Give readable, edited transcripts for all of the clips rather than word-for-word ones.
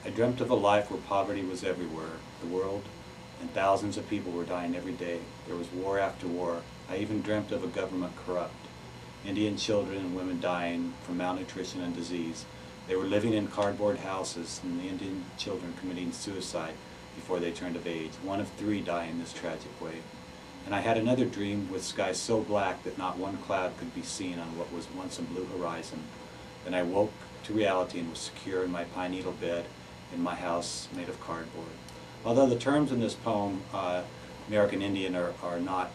I dreamt of a life where poverty was everywhere, the world, and thousands of people were dying every day. There was war after war. I even dreamt of a government corrupt. Indian children and women dying from malnutrition and disease. They were living in cardboard houses, and the Indian children committing suicide before they turned of age. 1 of 3 dying this tragic way. And I had another dream with skies so black that not one cloud could be seen on what was once a blue horizon. Then I woke to reality and was secure in my pine needle bed in my house made of cardboard. Although the terms in this poem, American Indian, are not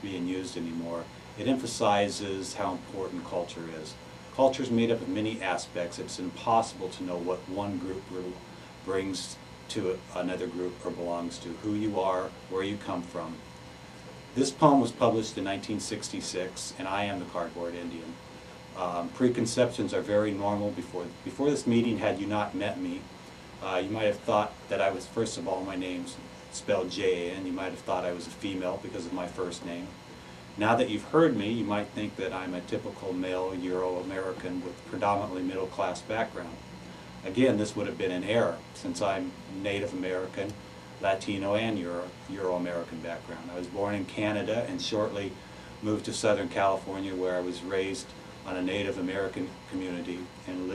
being used anymore, it emphasizes how important culture is. Culture is made up of many aspects. It's impossible to know what one group brings to another group or belongs to, who you are, where you come from. This poem was published in 1966, and I am the Cardboard Indian. Preconceptions are very normal. Before this meeting, had you not met me, you might have thought that I was, first of all, my name's spelled J-A-N. You might have thought I was a female because of my first name. Now that you've heard me, you might think that I'm a typical male Euro-American with predominantly middle-class background. Again, this would have been an error, since I'm Native American, Latino, and Euro-American background. I was born in Canada and shortly moved to Southern California, where I was raised on a Native American community, and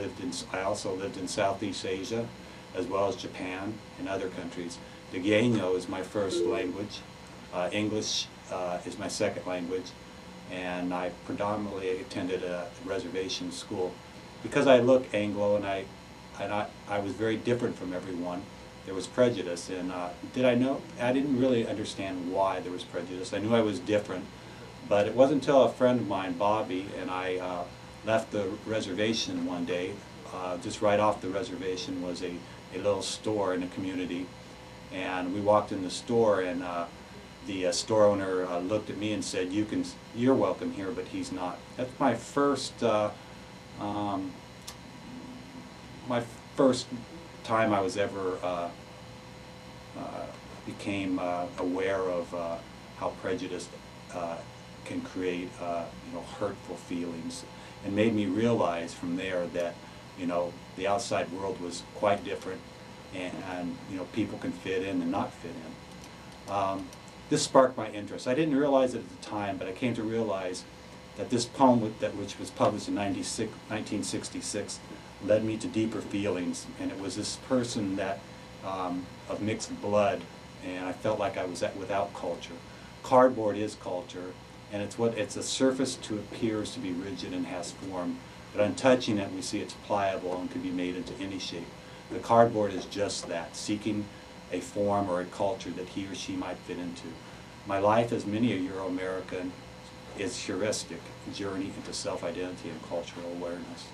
I also lived in Southeast Asia, as well as Japan and other countries. Degeno is my first language. English is my second language, and I predominantly attended a reservation school. Because I look Anglo and I was very different from everyone, there was prejudice. And I didn't really understand why there was prejudice. I knew I was different, but it wasn't until a friend of mine, Bobby, and I left the reservation one day. Just right off the reservation was a little store in the community, and we walked in the store, and the store owner looked at me and said, "You're welcome here, but he's not." That's my first time I was ever became aware of how prejudice can create hurtful feelings, and made me realize from there that the outside world was quite different, and people can fit in and not fit in. This sparked my interest. I didn't realize it at the time, but I came to realize that this poem, which was published in 1966, led me to deeper feelings. And it was this person that of mixed blood, and I felt like I was without culture. Cardboard is culture, and it's a surface to appears to be rigid and has form, but on touching it, we see it's pliable and can be made into any shape. The cardboard is just that, seeking a form or a culture that he or she might fit into. My life, as many a Euro-American, is heuristic journey into self-identity and cultural awareness.